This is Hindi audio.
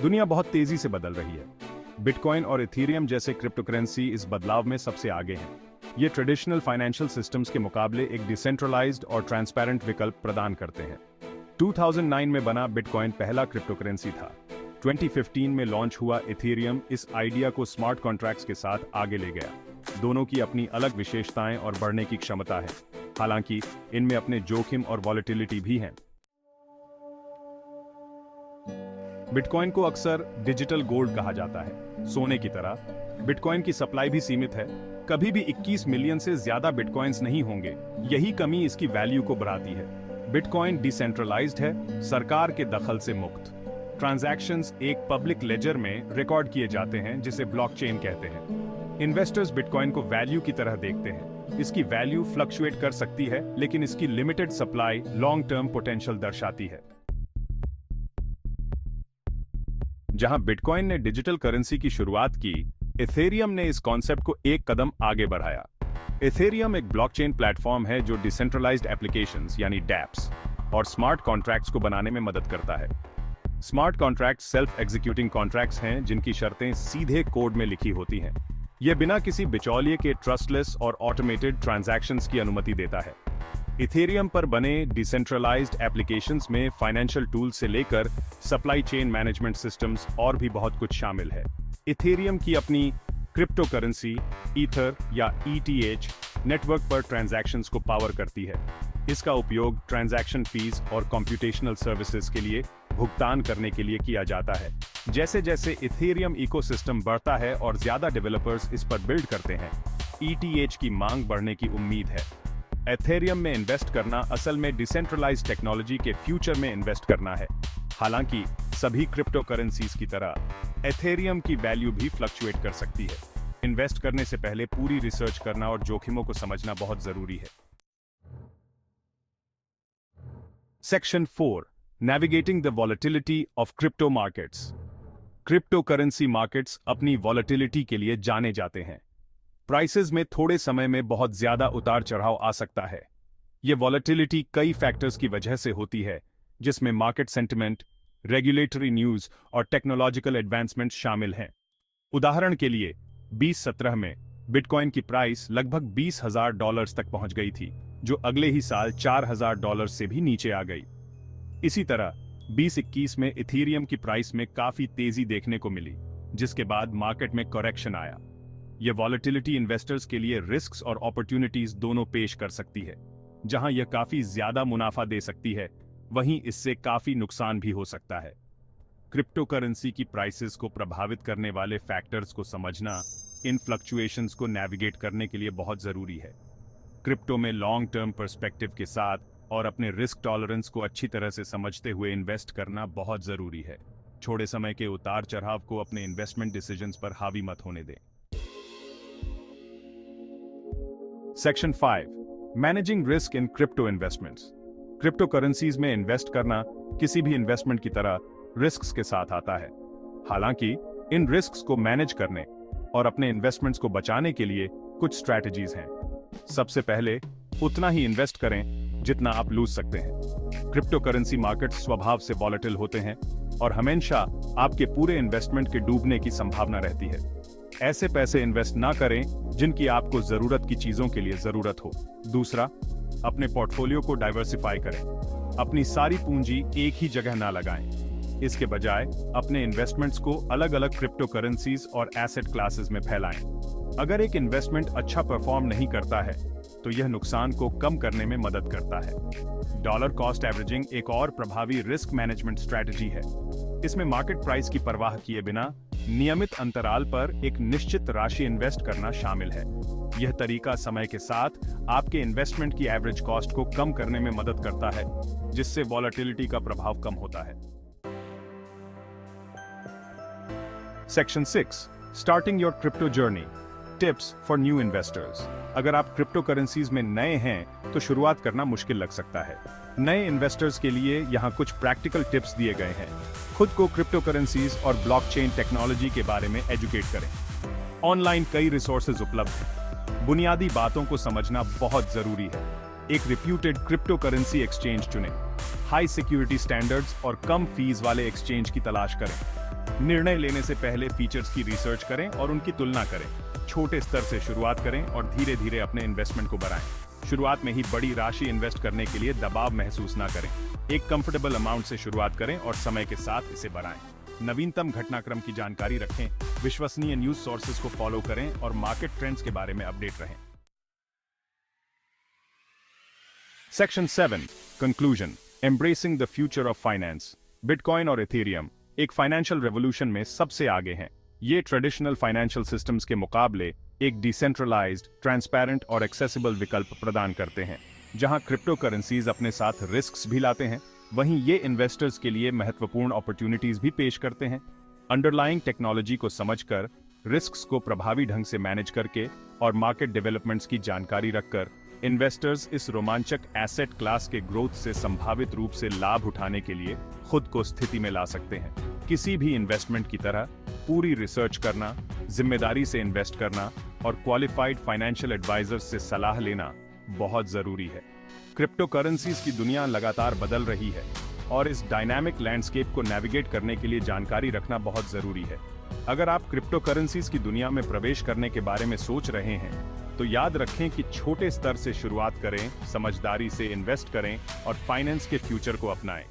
दुनिया बहुत तेजी से बदल रही है। बिटकॉइन और इथेरियम जैसे क्रिप्टोकरेंसी इस बदलाव में सबसे आगे हैं। ये ट्रेडिशनल फाइनेंशियल सिस्टम्स के मुकाबले एक डिसेंट्रलाइज्ड और ट्रांसपेरेंट विकल्प प्रदान करते हैं। 2009 में बना बिटकॉइन पहला क्रिप्टोकरेंसी था। 2015 में लॉन्च हुआ इथेरियम इस आइडिया को स्मार्ट कॉन्ट्रैक्ट्स के साथ आगे ले गया। दोनों की अपनी अलग विशेषताएं और बढ़ने की क्षमता है, हालांकि इनमें अपने जोखिम और वॉलेटिलिटी भी हैं। बिटकॉइन को अक्सर डिजिटल गोल्ड कहा जाता है। सोने की तरह बिटकॉइन की सप्लाई भी सीमित है। कभी भी 21 मिलियन से ज्यादा बिटकॉइंस नहीं होंगे। यही कमी इसकी वैल्यू को बढ़ाती है। बिटकॉइन डिसेंट्रलाइज्ड है, सरकार के दखल से मुक्त। ट्रांजैक्शंस एक पब्लिक लेजर में रिकॉर्ड किए जाते हैं, जिसे ब्लॉकचेन कहते हैं। इन्वेस्टर्स बिटकॉइन को वैल्यू की तरह देखते हैं। इसकी वैल्यू फ्लक्चुएट कर सकती है, लेकिन इसकी limited supply long term potential दर्शाती है। जहां बिटकॉइन ने डिजिटल करेंसी की शुरुआत की, इथेरियम ने इस कॉन्सेप्ट को एक कदम आगे बढ़ाया। इथेरियम एक ब्लॉकचेन प्लेटफॉर्म है जो डिसेंट्रलाइज्ड एप्लीकेशंस यानी डैप्स और स्मार्ट कॉन्ट्रैक्ट्स को बनाने में मदद करता है। Smart contracts self executing contracts हैं, जिनकी शर्तें सीधे कोड में लिखी होती हैं। यह बिना किसी बिचौलिए के ट्रस्टलेस और ऑटोमेटेड ट्रांजैक्शंस की अनुमति देता है। इथेरियम पर बने डिसेंट्रलाइज्ड एप्लीकेशंस में फाइनेंशियल टूल्स से लेकर सप्लाई चेन मैनेजमेंट सिस्टम्स और भी बहुत कुछ शामिल है। इथेरियम की अपनी क्रिप्टो करेंसी ईथर या ETH नेटवर्क पर ट्रांजैक्शंस को पावर करती है। इसका उपयोग ट्रांजैक्शन फीस और कंप्यूटेशनल सर्विसेज के लिए भुगतान करने के लिए किया जाता है। जैसे जैसे इथेरियम इकोसिस्टम बढ़ता है और ज्यादा डेवलपर्स इस पर बिल्ड करते हैं, ETH की मांग बढ़ने की उम्मीद है। इथेरियम में इन्वेस्ट करना असल में डिसेंट्रलाइज्ड टेक्नोलॉजी के फ्यूचर में इन्वेस्ट करना है। हालांकि सभी क्रिप्टो करेंसीज की तरह इथेरियम की वैल्यू भी फ्लक्चुएट कर सकती है। इन्वेस्ट करने से पहले पूरी रिसर्च करना और जोखिमों को समझना बहुत जरूरी है। Section 4, navigating the volatility of crypto markets. Crypto currency markets अपनी वॉलेटिलिटी के लिए जाने जाते हैं। प्राइसेस में थोड़े समय में बहुत ज्यादा उतार चढ़ाव आ सकता है। यह वॉलेटिलिटी कई फैक्टर्स की वजह से होती है, जिसमें मार्केट सेंटिमेंट, रेगुलेटरी न्यूज और टेक्नोलॉजिकल एडवांसमेंट शामिल हैं। उदाहरण के लिए 2017 में बिटकॉइन की प्राइस लगभग $20,000 तक पहुंच गई थी, जो अगले ही साल $4,000 से भी नीचे आ गई। इसी तरह 2021 में इथेरियम की प्राइस में काफी तेजी देखने को मिली, जिसके बाद मार्केट में करेक्शन आया। यह वॉलेटिलिटी इन्वेस्टर्स के लिए रिस्क्स और अपॉर्चुनिटीज दोनों पेश कर सकती है। जहां यह काफी ज्यादा मुनाफा दे सकती है, वहीं इससे काफी नुकसान भी हो सकता है। क्रिप्टो करेंसी की प्राइसेस को प्रभावित करने वाले फैक्टर्स को समझना इन फ्लक्चुएशंस को नेविगेट करने के लिए बहुत जरूरी है। क्रिप्टो में लॉन्ग टर्म पर्सपेक्टिव के साथ और अपने रिस्क टॉलरेंस को अच्छी तरह से समझते हुए इन्वेस्ट करना बहुत जरूरी है। छोटे समय के उतार चढ़ाव को अपने इन्वेस्टमेंट डिसीजंस पर हावी मत होने दें। Section 5, managing risk in crypto investments. Crypto currencies में इन्वेस्ट करना किसी भी इन्वेस्टमेंट की तरह रिस्क्स के साथ आता है। हालांकि इन रिस्क्स को मैनेज करने और अपने इन्वेस्टमेंट्स को बचाने के लिए कुछ स्ट्रैटेजीज हैं। सबसे पहले, उतना ही इन्वेस्ट करें जितना आप लूज सकते हैं। क्रिप्टो करेंसी मार्केट स्वभाव से वॉलेटिल होते हैं और हमेशा आपके पूरे इन्वेस्टमेंट के डूबने की संभावना रहती है। ऐसे पैसे इन्वेस्ट ना करें जिनकी आपको जरूरत की चीजों के लिए जरूरत हो। दूसरा, अपने पोर्टफोलियो को डाइवर्सिफाई करें। अपनी सारी पूंजी एक ही जगह ना लगाएं। इसके बजाय अपने इन्वेस्टमेंट्स को अलग अलग क्रिप्टो करेंसीज और एसेट क्लासेस में फैलाएं। अगर एक इन्वेस्टमेंट अच्छा परफॉर्म नहीं करता है, तो यह नुकसान को कम करने में मदद करता है। डॉलर कॉस्ट एवरेजिंग एक और प्रभावी रिस्क मैनेजमेंट स्ट्रैटेजी है। इसमें मार्केट प्राइस की परवाह किए बिना नियमित अंतराल पर एक निश्चित राशि इन्वेस्ट करना शामिल है। यह तरीका समय के साथ आपके इन्वेस्टमेंट की एवरेज कॉस्ट को कम करने में मदद करता है, जिससे वॉलेटिलिटी का प्रभाव कम होता है। Section 6, starting your crypto journey, tips for new investors. अगर आप क्रिप्टो करेंसीज में नए हैं तो शुरुआत करना मुश्किल लग सकता है। नए इन्वेस्टर्स के लिए यहाँ कुछ प्रैक्टिकल टिप्स दिए गए हैं। खुद को क्रिप्टो करेंसीज और ब्लॉकचेन टेक्नोलॉजी के बारे में एजुकेट करें। ऑनलाइन कई रिसोर्सेज उपलब्ध हैं। बुनियादी बातों को समझना बहुत जरूरी है। एक रिप्यूटेड क्रिप्टो करेंसी एक्सचेंज चुनें। हाई सिक्योरिटी स्टैंडर्ड्स और कम फीस वाले एक्सचेंज की तलाश करें। निर्णय लेने से पहले फीचर्स की रिसर्च करें और उनकी तुलना करें। छोटे स्तर से शुरुआत करें और धीरे धीरे अपने इन्वेस्टमेंट को बढ़ाएं। शुरुआत में ही बड़ी राशि इन्वेस्ट करने के लिए दबाव महसूस ना करें। एक कंफर्टेबल अमाउंट से शुरुआत करें और समय के साथ इसे बढ़ाएं। नवीनतम घटनाक्रम की जानकारी रखें, विश्वसनीय न्यूज सोर्सेज को फॉलो करें और मार्केट ट्रेंड्स के बारे में अपडेट रहें। Section 7 conclusion, embracing the future of finance. Bitcoin और इथेरियम एक फाइनेंशियल रेवोल्यूशन में सबसे आगे हैं। ये ट्रेडिशनल फाइनेंशियल सिस्टम्स के मुकाबले एक डिसेंट्रलाइज्ड, ट्रांसपेरेंट और एक्सेसिबल विकल्प प्रदान करते हैं। जहां क्रिप्टो करेंसीज अपने साथ रिस्क्स भी लाते हैं, वहीं ये इन्वेस्टर्स के लिए महत्वपूर्ण अपॉर्चुनिटीज भी पेश करते हैं। अंडरलाइंग टेक्नोलॉजी को समझकर, रिस्क्स को प्रभावी ढंग से मैनेज करके और मार्केट डेवलपमेंट्स की जानकारी रखकर इन्वेस्टर्स इस रोमांचक एसेट क्लास के ग्रोथ से संभावित रूप से लाभ उठाने के लिए खुद को स्थिति में ला सकते हैं। किसी भी इन्वेस्टमेंट की तरह पूरी रिसर्च करना, जिम्मेदारी से इन्वेस्ट करना और क्वालिफाइड फाइनेंशियल एडवाइजर्स से सलाह लेना बहुत जरूरी है। क्रिप्टो करेंसीज की दुनिया लगातार बदल रही है और इस डायनामिक लैंडस्केप को नेविगेट करने के लिए जानकारी रखना बहुत जरूरी है। अगर आप क्रिप्टो करेंसीज की दुनिया में प्रवेश करने के बारे में सोच रहे हैं, तो याद रखें कि छोटे स्तर से शुरुआत करें, समझदारी से इन्वेस्ट करें और फाइनेंस के फ्यूचर को अपनाएं।